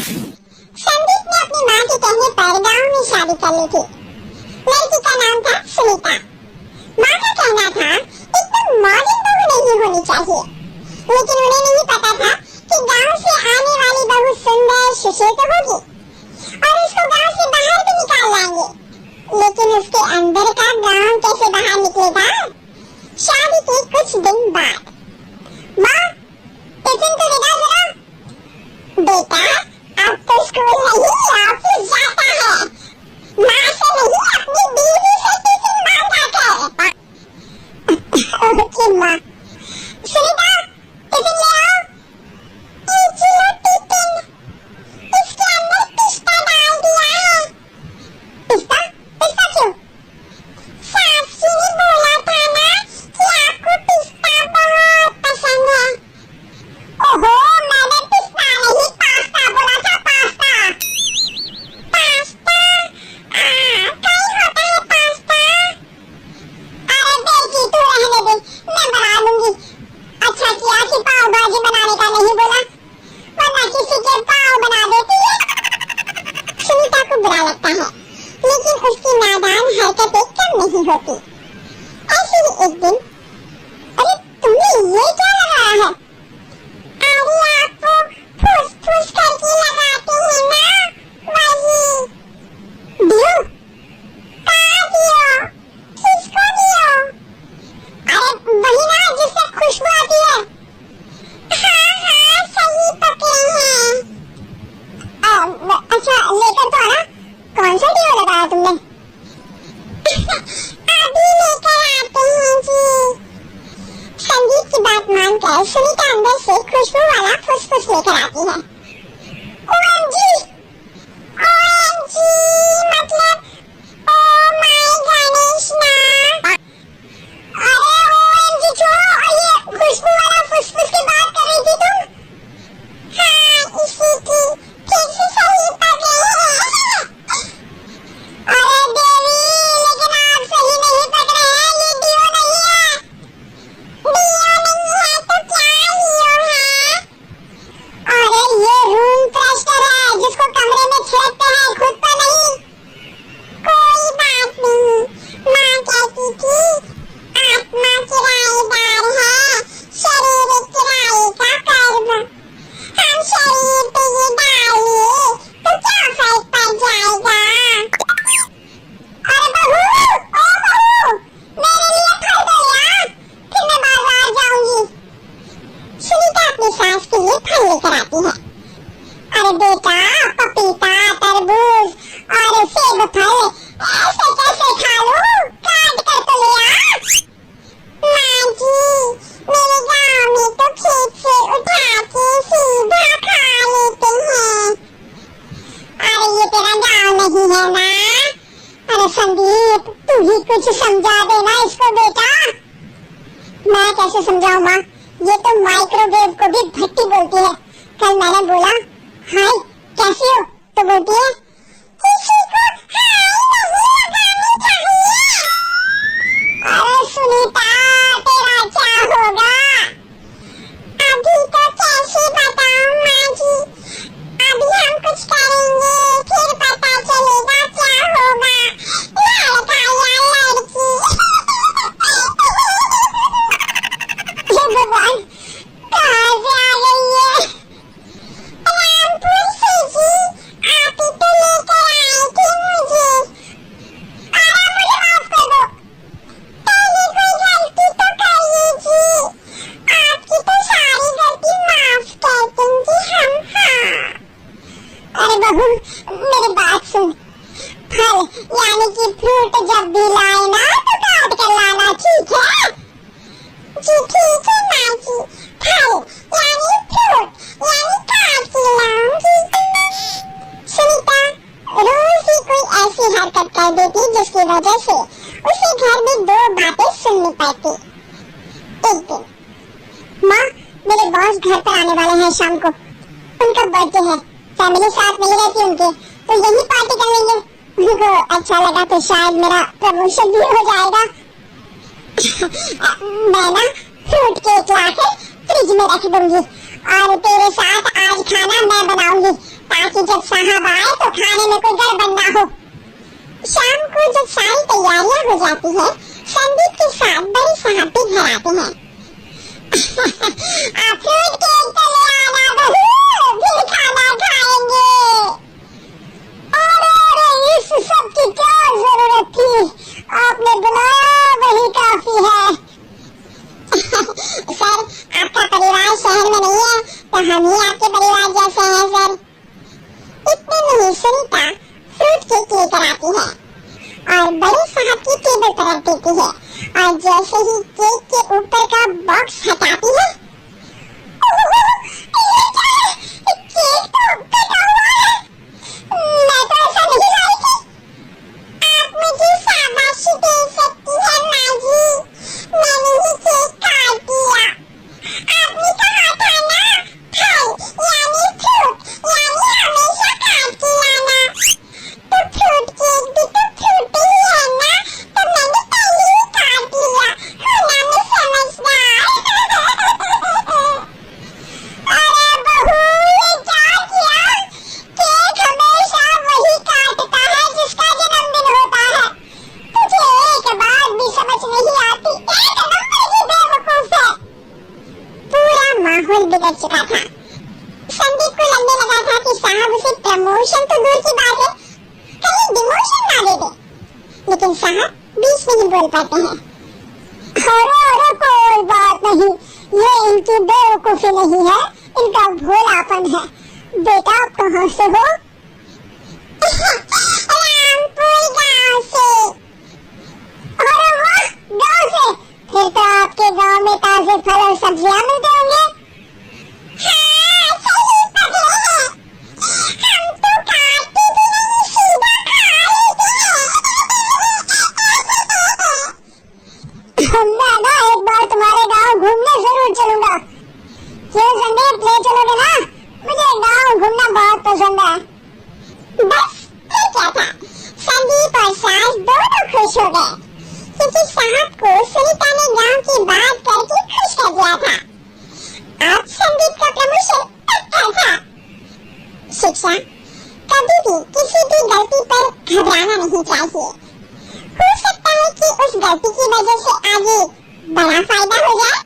संदीप ने अपनी माँ के कहने पर गांव में शादी कर ली थी। लड़की का नाम था सुनीता। माँ का कहना था एकदम मॉडर्न बहू नहीं होनी चाहिए, लेकिन उन्हें नहीं पता था कि गांव से आने वाली बहू सुंदर सुशील तो होगी और उसको गांव से बाहर भी निकाल लाएंगे, लेकिन उसके अंदर का गांव कैसे बाहर निकलेगा? शादी के कुछ दिन बाद माँ टिफिन तो विदा जरा। बेटा अब तो स्कूल नहीं ऑफिस जाता है, माँ से नहीं अपनी बीवी से टिफिन मांगा कर। ओके माँ। सुनीता टिफिन ले आओ। एक किलो टिफिन, इसके अंदर पिस्ता डाल दिया है। पिस्ता? पिस्ता क्यों? सासू ने बोला था ना कि आपको पिस्ता बहुत पसंद है। ओहो मैंने पिस्ता नहीं पास्ता बोला था, पास्ता। पास्ता कहीं होता है पास्ता? अरे बेटी तू रहने दे, मैं बना लूंगी। अच्छा किया कि पाव भाजी बनाने का नहीं बोला, वरना किसी के पाव बना देती है। सुनीता को बुरा लगता है, लेकिन उसकी नादान हरकतें कम नहीं होती। ऐसे ही एक दिन, अरे तुमने ये क्या लगाया है? अरे आप वो फुस-फुस करके लगाते हैं ना, वही। दियो? कहाँ दियो? किसको दियो? अरे वही ना जिससे खुशबू आती है। हाँ सही पकड़े हैं। अच्छा लेकर तो आना। कौन सा दियो लगाया तुमने? अभी लेकर आते हैं जी। संदीप की बात मानकर सुनीता अंदर से खुशबू वाला फुसफुस लेकर आती है। ओएमजी, ओएमजी मतलब ओ माय गणेश ना। अरे ओएमजी छोड़ो, ये खुशबू वाला फुसफुस की बात कर रही थी तुम? हाँ इसी की, ठीक से सही पकड़े हैं। अरे देवी लेकिन आप सही नहीं पकड़े हैं, ये दियो नहीं है। दियो नहीं है तो क्या लियो है? अरे ये रूम फ्रेशनर है जिसको कमरे में छिड़कते हैं, खुद तो नहीं। कोई बात नहीं, माँ कहती थी आत्मा किराएदार है, शरीर किराए का कर्म। हम शरीर पे ये डालिए तो क्या फर्क पड़ जाएगा? अरे बहू, ओ बहू, मेरे लिए फल ले आ, फिर मैं बाजार जाऊंगी। सुनीता अपनी सास के लिए फल लेकर आती है। अरे बेटा पपीता, तरबूज और सेब फल ऐसे कैसे खा लूं? काट कर तो ले आ। माँ जी मेरे गाँव में तो खेत से उठा के सीधा खा लेते हैं। अरे ये तेरा गाँव नहीं है ना? अरे संदीप तू ही कुछ समझा देना इसको बेटा। मैं कैसे समझाऊं माँ, ये तो माइक्रोवेव को भी भट्टी बोलती है। कल मैंने बोला हाय कैसी हो तो बोलती है किसी को हाय नहीं लगानी चाहिए। अरे सुनीता तेरा क्या होगा? अभी तो कैसे बताऊं माँ जी, अभी हम कुछ करेंगे फिर पता चलेगा क्या होगा। लड़का या लड़की। हे भगवान कहाँ से आ गई है? रामपुर से जी, आप ही तो लेकर आए थे मुझे। अरे मुझे माफ कर दो, पहले कोई गलती तो करिए जी, आपकी तो सारी गलती माफ कर देंगे हम। हाँ अरे बहू मेरी बात सुन, फल यानी कि फ्रूट जब भी लाए ना तो काट कर लाना, ठीक है? जी ठीक है माँ जी, फल यानी फ्रूट यानी काट के लाऊंगी। सुनीता रोज ही कोई ऐसी हरकत कर देती जिसकी वजह से उसे घर में दो बातें सुननी पड़ती। एक दिन माँ मेरे बॉस घर पर आने वाले हैं शाम को, उनका बर्थडे है, फैमिली साथ नहीं रहती उनके, तो यही पार्टी कर लेंगे। उनको अच्छा लगा तो शायद मेरा प्रमोशन भी हो जाएगा। मैं ना फ्रूट केक लाकर फ्रिज में रख दूंगी और तेरे साथ आज खाना मैं बनाऊंगी ताकि ताकि जब साहब आए तो खाने में कोई गड़बड़ ना हो। शाम को जब सारी तैयारियां हो जाती है, संदीप के साथ बड़े साहब भी घर आते हैं। फ्रूट केक तो ले आना बहू, फिर खाना खाएंगे। अरे इस सब की क्या जरूरत थी, आपने बुलाया वही काफी है। सर, आपका परिवार शहर में नहीं है तो हम ही आपके परिवार जैसे हैं सर। इतने में ही सुनीता फ्रूट केक लेकर आती है और बड़े साहब की टेबल पर रख देती है और जैसे ही केक के ऊपर का बॉक्स हटाती है, केक तो कटा हुआ है। मैं तो ऐसा नहीं लाई थी। आप मुझे शाबाशी दे सकती है माँ जी, मैंने ही केक काट दिया। आपने कहा था ना, फल यानी फ्रूट यानी हमेशा काट के लाना। तो फ्रूट केक भी तो फ्रूट ही है ना, तो मैंने पहले ही काट लिया। होना मैं समझदार। अरे बहू, ये क्या किया? केक हमेशा वही काटता है जिसका जन्मदिन होता है। तुझे एक बात भी समझ नहीं आती, एक नंबर की बेवकूफ है। पूरा माहौल बिगड़ चुका था। संदीप को लगने लगा था कि साहब उसे प्रमोशन तो दूर की बात है, कहीं डिमोशन ना दे दे। लेकिन साहब बीच में ही बोल पाते हैं, अरे कोई बात नहीं, ये इनकी बेवकूफी नहीं है, इनका भोलापन है। बेटा आप कहाँ से हो? रामपुर गांव से। अरे वाह, गांव से, फिर तो आपके गांव में ताजे फल और सब्जियां मिलते होंगे। हाँ, सही पकड़े हैं। हम तो काटते भी नहीं, सीधा खा लेते हैं। मैं ना एक बार तुम्हारे गांव घूमने जरूर चलूंगा। क्यों संदीप, ले चलोगे ना? मुझे गांव घूमना बहुत पसंद है। बस फिर क्या था, संदीप और सास दोनों खुश हो गए क्योंकि साहब को सुनीता ने गांव की बात करके खुश कर दिया था। आज संदीप का प्रमोशन पक्का था। शिक्षा, कभी भी किसी भी गलती पर घबराना नहीं चाहिए। हो सकता है कि उस गलती की वजह से आगे बड़ा फायदा हो जाए।